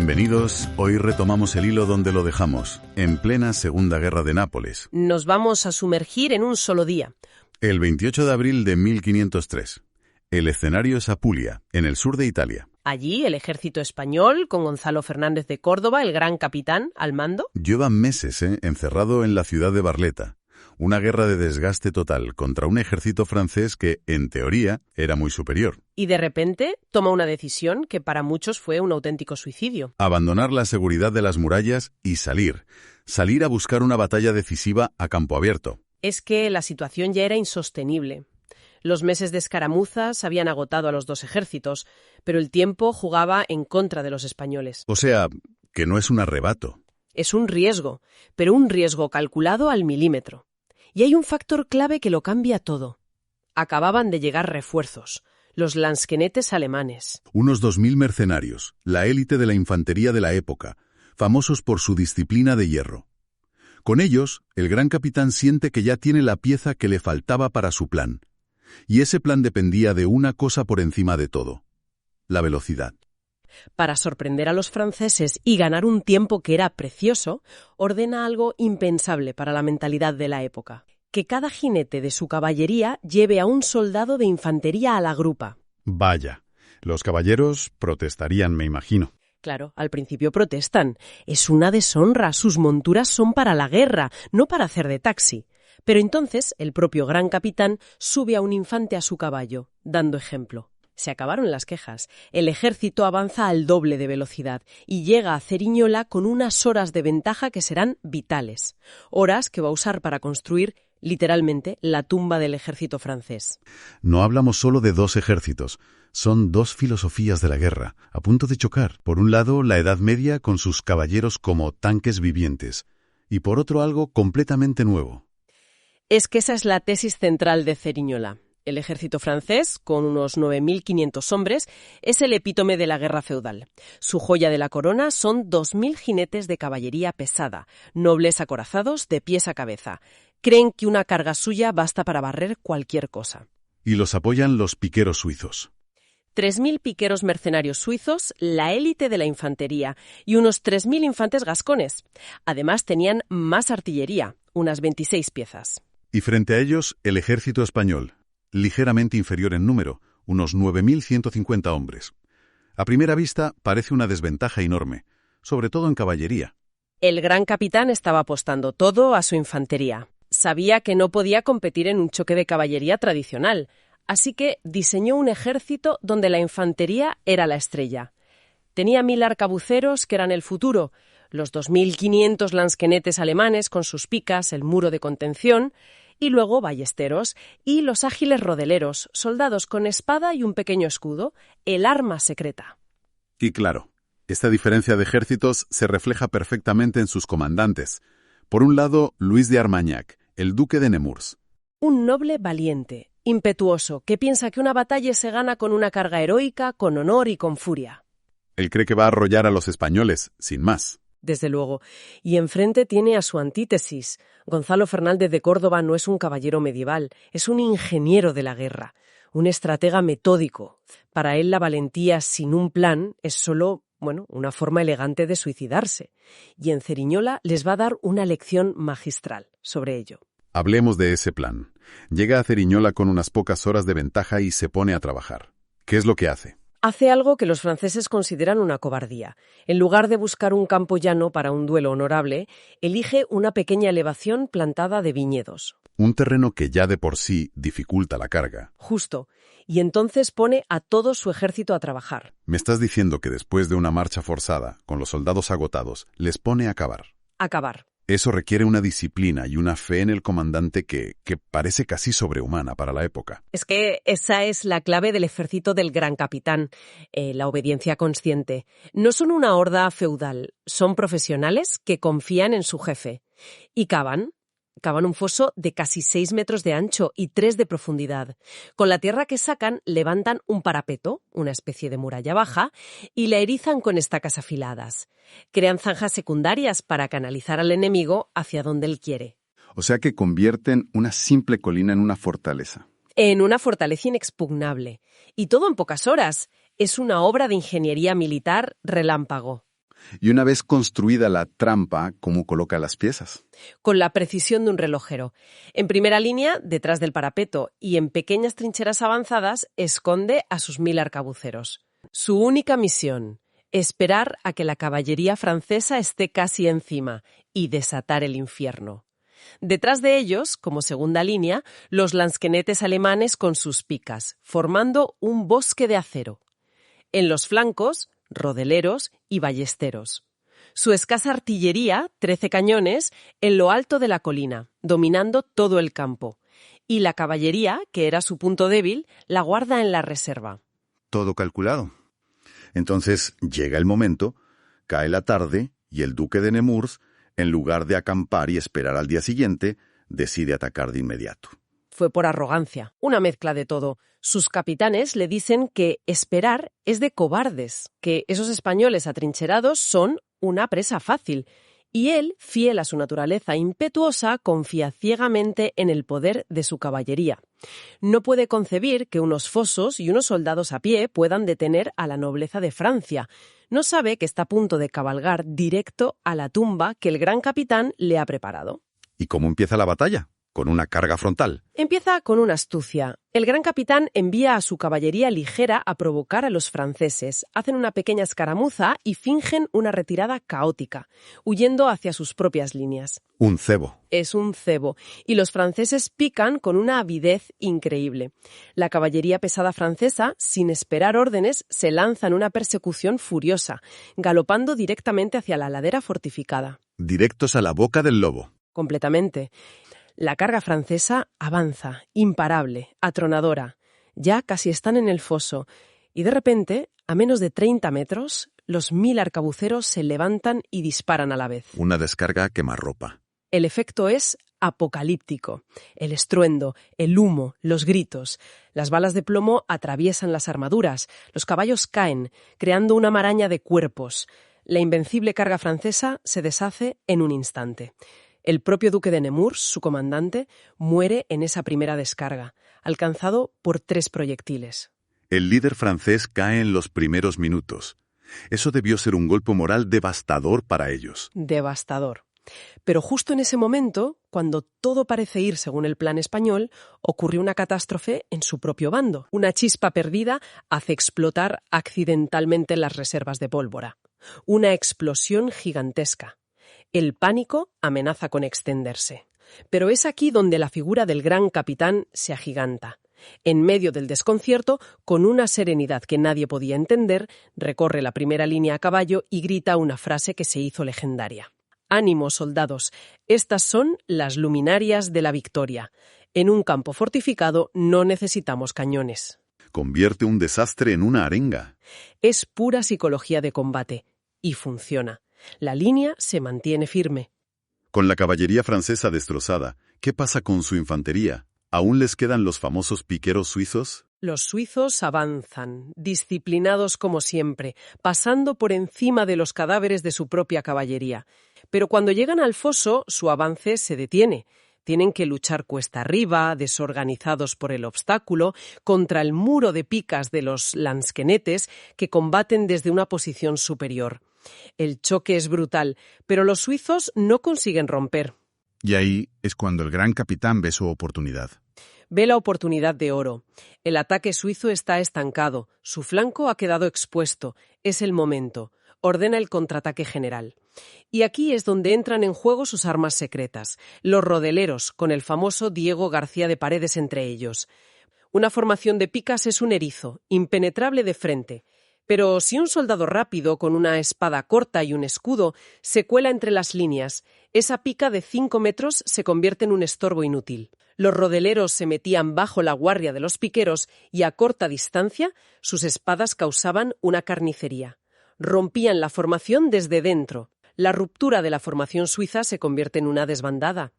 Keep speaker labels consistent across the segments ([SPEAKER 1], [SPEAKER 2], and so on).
[SPEAKER 1] Bienvenidos, hoy retomamos el hilo donde lo dejamos, en plena Segunda Guerra de Nápoles.
[SPEAKER 2] Nos vamos a sumergir en un solo día.
[SPEAKER 1] El 28 de abril de 1503. El escenario es Apulia, en el sur de Italia.
[SPEAKER 2] Allí, el ejército español, con Gonzalo Fernández de Córdoba, el gran capitán, al mando.
[SPEAKER 1] Lleva meses, encerrado en la ciudad de Barletta. Una guerra de desgaste total contra un ejército francés que, en teoría, era muy superior.
[SPEAKER 2] Y de repente toma una decisión que para muchos fue un auténtico suicidio.
[SPEAKER 1] Abandonar la seguridad de las murallas y salir. Salir a buscar una batalla decisiva a campo abierto.
[SPEAKER 2] Es que la situación ya era insostenible. Los meses de escaramuzas habían agotado a los dos ejércitos, pero el tiempo jugaba en contra de los españoles.
[SPEAKER 1] O sea, que no es un arrebato.
[SPEAKER 2] Es un riesgo, pero un riesgo calculado al milímetro. Y hay un factor clave que lo cambia todo. Acababan de llegar refuerzos, los lansquenetes alemanes.
[SPEAKER 1] Unos 2000 mercenarios, la élite de la infantería de la época, famosos por su disciplina de hierro. Con ellos, el gran capitán siente que ya tiene la pieza que le faltaba para su plan. Y ese plan dependía de una cosa por encima de todo: la velocidad.
[SPEAKER 2] Para sorprender a los franceses y ganar un tiempo que era precioso, ordena algo impensable para la mentalidad de la época: que cada jinete de su caballería lleve a un soldado de infantería a la grupa.
[SPEAKER 1] Vaya, los caballeros protestarían, me imagino.
[SPEAKER 2] Claro, al principio protestan. Es una deshonra, sus monturas son para la guerra, no para hacer de taxi. Pero entonces el propio gran capitán sube a un infante a su caballo, dando ejemplo. Se acabaron las quejas. El ejército avanza al doble de velocidad y llega a Cerignola con unas horas de ventaja que serán vitales. Horas que va a usar para construir, literalmente, la tumba del ejército francés.
[SPEAKER 1] No hablamos solo de dos ejércitos. Son dos filosofías de la guerra, a punto de chocar. Por un lado, la Edad Media con sus caballeros como tanques vivientes. Y por otro, algo completamente nuevo.
[SPEAKER 2] Es que esa es la tesis central de Cerignola. El ejército francés, con unos 9.500 hombres, es el epítome de la guerra feudal. Su joya de la corona son 2.000 jinetes de caballería pesada, nobles acorazados de pies a cabeza. Creen que una carga suya basta para barrer cualquier cosa.
[SPEAKER 1] Y los apoyan los piqueros suizos.
[SPEAKER 2] 3.000 piqueros mercenarios suizos, la élite de la infantería, y unos 3.000 infantes gascones. Además tenían más artillería, unas 26 piezas.
[SPEAKER 1] Y frente a ellos, el ejército español, ligeramente inferior en número, unos 9.150 hombres. A primera vista parece una desventaja enorme, sobre todo en caballería.
[SPEAKER 2] El gran capitán estaba apostando todo a su infantería. Sabía que no podía competir en un choque de caballería tradicional, así que diseñó un ejército donde la infantería era la estrella. Tenía 1.000 arcabuceros que eran el futuro, los 2.500 lansquenetes alemanes con sus picas, el muro de contención, y luego ballesteros y los ágiles rodeleros, soldados con espada y un pequeño escudo, el arma secreta.
[SPEAKER 1] Y claro, esta diferencia de ejércitos se refleja perfectamente en sus comandantes. Por un lado, Luis de Armagnac, el duque de Nemours.
[SPEAKER 2] Un noble valiente, impetuoso, que piensa que una batalla se gana con una carga heroica, con honor y con furia.
[SPEAKER 1] Él cree que va a arrollar a los españoles, sin más.
[SPEAKER 2] Desde luego. Y enfrente tiene a su antítesis. Gonzalo Fernández de Córdoba no es un caballero medieval, es un ingeniero de la guerra, un estratega metódico. Para él la valentía sin un plan es solo, una forma elegante de suicidarse. Y en Cerignola les va a dar una lección magistral sobre ello.
[SPEAKER 1] Hablemos de ese plan. Llega a Cerignola con unas pocas horas de ventaja y se pone a trabajar. ¿Qué es lo que hace?
[SPEAKER 2] Hace algo que los franceses consideran una cobardía. En lugar de buscar un campo llano para un duelo honorable, elige una pequeña elevación plantada de viñedos.
[SPEAKER 1] Un terreno que ya de por sí dificulta la carga.
[SPEAKER 2] Justo. Y entonces pone a todo su ejército a trabajar.
[SPEAKER 1] Me estás diciendo que después de una marcha forzada, con los soldados agotados, les pone a cavar.
[SPEAKER 2] Acabar.
[SPEAKER 1] Eso requiere una disciplina y una fe en el comandante que parece casi sobrehumana para la época.
[SPEAKER 2] Es que esa es la clave del ejército del gran capitán, la obediencia consciente. No son una horda feudal, son profesionales que confían en su jefe. Y cavan un foso de casi 6 metros de ancho y 3 de profundidad. Con la tierra que sacan, levantan un parapeto, una especie de muralla baja, y la erizan con estacas afiladas. Crean zanjas secundarias para canalizar al enemigo hacia donde él quiere.
[SPEAKER 1] O sea que convierten una simple colina en una fortaleza.
[SPEAKER 2] En una fortaleza inexpugnable. Y todo en pocas horas. Es una obra de ingeniería militar relámpago.
[SPEAKER 1] Y una vez construida la trampa, ¿cómo coloca las piezas?
[SPEAKER 2] Con la precisión de un relojero. En primera línea, detrás del parapeto, y en pequeñas trincheras avanzadas, esconde a sus 1000 arcabuceros. Su única misión: esperar a que la caballería francesa esté casi encima y desatar el infierno. Detrás de ellos, como segunda línea, los lansquenetes alemanes con sus picas, formando un bosque de acero. En los flancos, rodeleros y ballesteros. Su escasa artillería, 13 cañones, en lo alto de la colina, dominando todo el campo. Y la caballería, que era su punto débil, la guarda en la reserva.
[SPEAKER 1] Todo calculado. Entonces llega el momento, cae la tarde y el duque de Nemours, en lugar de acampar y esperar al día siguiente, decide atacar de inmediato.
[SPEAKER 2] Fue por arrogancia, una mezcla de todo. Sus capitanes le dicen que esperar es de cobardes, que esos españoles atrincherados son una presa fácil. Y él, fiel a su naturaleza impetuosa, confía ciegamente en el poder de su caballería. No puede concebir que unos fosos y unos soldados a pie puedan detener a la nobleza de Francia. No sabe que está a punto de cabalgar directo a la tumba que el gran capitán le ha preparado.
[SPEAKER 1] ¿Y cómo empieza la batalla? Con una carga frontal.
[SPEAKER 2] Empieza con una astucia. El gran capitán envía a su caballería ligera a provocar a los franceses. Hacen una pequeña escaramuza y fingen una retirada caótica, huyendo hacia sus propias líneas.
[SPEAKER 1] Un cebo.
[SPEAKER 2] Es un cebo, y los franceses pican con una avidez increíble. La caballería pesada francesa, sin esperar órdenes, se lanza en una persecución furiosa, galopando directamente hacia la ladera fortificada.
[SPEAKER 1] Directos a la boca del lobo.
[SPEAKER 2] Completamente. La carga francesa avanza, imparable, atronadora. Ya casi están en el foso, y de repente, a menos de 30 metros, los 1000 arcabuceros se levantan y disparan a la vez.
[SPEAKER 1] Una descarga a quemarropa.
[SPEAKER 2] El efecto es apocalíptico. El estruendo, el humo, los gritos. Las balas de plomo atraviesan las armaduras, los caballos caen, creando una maraña de cuerpos. La invencible carga francesa se deshace en un instante. El propio duque de Nemours, su comandante, muere en esa primera descarga, alcanzado por 3 proyectiles.
[SPEAKER 1] El líder francés cae en los primeros minutos. Eso debió ser un golpe moral devastador para ellos.
[SPEAKER 2] Devastador. Pero justo en ese momento, cuando todo parece ir según el plan español, ocurre una catástrofe en su propio bando. Una chispa perdida hace explotar accidentalmente las reservas de pólvora. Una explosión gigantesca. El pánico amenaza con extenderse. Pero es aquí donde la figura del gran capitán se agiganta. En medio del desconcierto, con una serenidad que nadie podía entender, recorre la primera línea a caballo y grita una frase que se hizo legendaria. «Ánimo, soldados, estas son las luminarias de la victoria. En un campo fortificado no necesitamos cañones».
[SPEAKER 1] Convierte un desastre en una arenga.
[SPEAKER 2] Es pura psicología de combate. Y funciona. La línea se mantiene firme.
[SPEAKER 1] Con la caballería francesa destrozada, ¿qué pasa con su infantería? ¿Aún les quedan los famosos piqueros suizos?
[SPEAKER 2] Los suizos avanzan, disciplinados como siempre, pasando por encima de los cadáveres de su propia caballería. Pero cuando llegan al foso, su avance se detiene. Tienen que luchar cuesta arriba, desorganizados por el obstáculo, contra el muro de picas de los lansquenetes que combaten desde una posición superior. El choque es brutal, pero los suizos no consiguen romper.
[SPEAKER 1] Y ahí es cuando el gran capitán ve su oportunidad.
[SPEAKER 2] Ve la oportunidad de oro. El ataque suizo está estancado, su flanco ha quedado expuesto. Es el momento. Ordena el contraataque general. Y aquí es donde entran en juego sus armas secretas, los rodeleros, con el famoso Diego García de Paredes entre ellos. Una formación de picas es un erizo, impenetrable de frente. Pero si un soldado rápido, con una espada corta y un escudo, se cuela entre las líneas, esa pica de 5 metros se convierte en un estorbo inútil. Los rodeleros se metían bajo la guardia de los piqueros y a corta distancia sus espadas causaban una carnicería. Rompían la formación desde dentro. La ruptura de la formación suiza se convierte en una desbandada.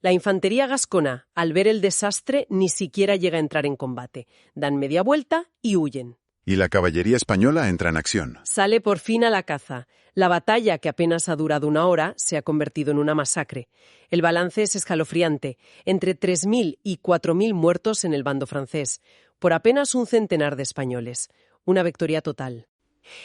[SPEAKER 2] La infantería gascona, al ver el desastre, ni siquiera llega a entrar en combate. Dan media vuelta y huyen.
[SPEAKER 1] Y la caballería española entra en acción.
[SPEAKER 2] Sale por fin a la caza. La batalla, que apenas ha durado 1 hora, se ha convertido en una masacre. El balance es escalofriante. Entre 3.000 y 4.000 muertos en el bando francés, por apenas un centenar de españoles. Una victoria total.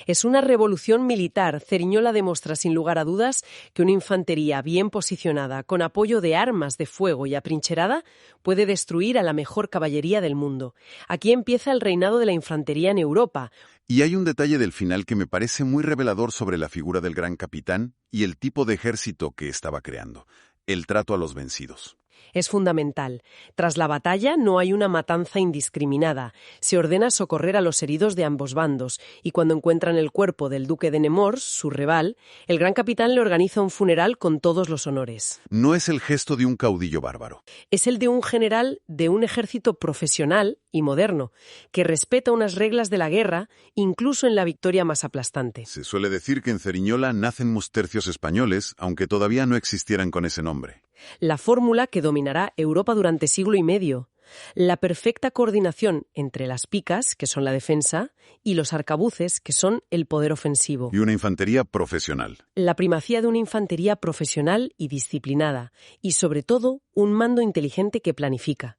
[SPEAKER 2] Es una revolución militar. Ceriñola demuestra sin lugar a dudas que una infantería bien posicionada, con apoyo de armas de fuego y atrincherada, puede destruir a la mejor caballería del mundo. Aquí empieza el reinado de la infantería en Europa.
[SPEAKER 1] Y hay un detalle del final que me parece muy revelador sobre la figura del gran capitán y el tipo de ejército que estaba creando: el trato a los vencidos.
[SPEAKER 2] Es fundamental. Tras la batalla no hay una matanza indiscriminada. Se ordena socorrer a los heridos de ambos bandos, y cuando encuentran el cuerpo del duque de Nemours, su rival, el gran capitán le organiza un funeral con todos los honores.
[SPEAKER 1] No es el gesto de un caudillo bárbaro.
[SPEAKER 2] Es el de un general de un ejército profesional y moderno, que respeta unas reglas de la guerra, incluso en la victoria más aplastante.
[SPEAKER 1] Se suele decir que en Ceriñola nacen mustercios españoles, aunque todavía no existieran con ese nombre.
[SPEAKER 2] La fórmula que dominará Europa durante siglo y medio. La perfecta coordinación entre las picas, que son la defensa, y los arcabuces, que son el poder ofensivo.
[SPEAKER 1] Y una infantería profesional.
[SPEAKER 2] La primacía de una infantería profesional y disciplinada, y sobre todo, un mando inteligente que planifica.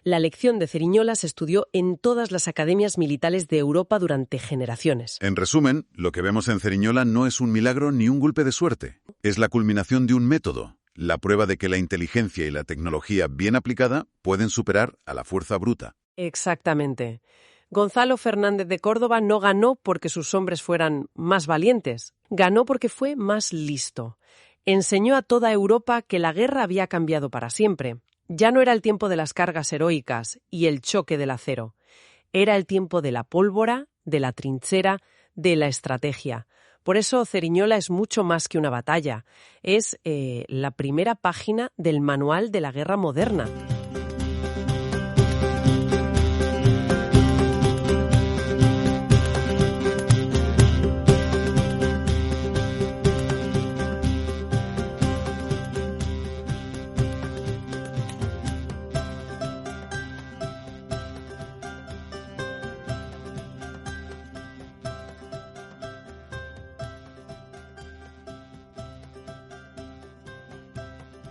[SPEAKER 2] La lección de Ceriñola se estudió en todas las academias militares de Europa durante generaciones.
[SPEAKER 1] En resumen, lo que vemos en Ceriñola no es un milagro ni un golpe de suerte. Es la culminación de un método. La prueba de que la inteligencia y la tecnología bien aplicada pueden superar a la fuerza bruta.
[SPEAKER 2] Exactamente. Gonzalo Fernández de Córdoba no ganó porque sus hombres fueran más valientes. Ganó porque fue más listo. Enseñó a toda Europa que la guerra había cambiado para siempre. Ya no era el tiempo de las cargas heroicas y el choque del acero. Era el tiempo de la pólvora, de la trinchera, de la estrategia. Por eso Ceriñola es mucho más que una batalla. Es la primera página del manual de la guerra moderna.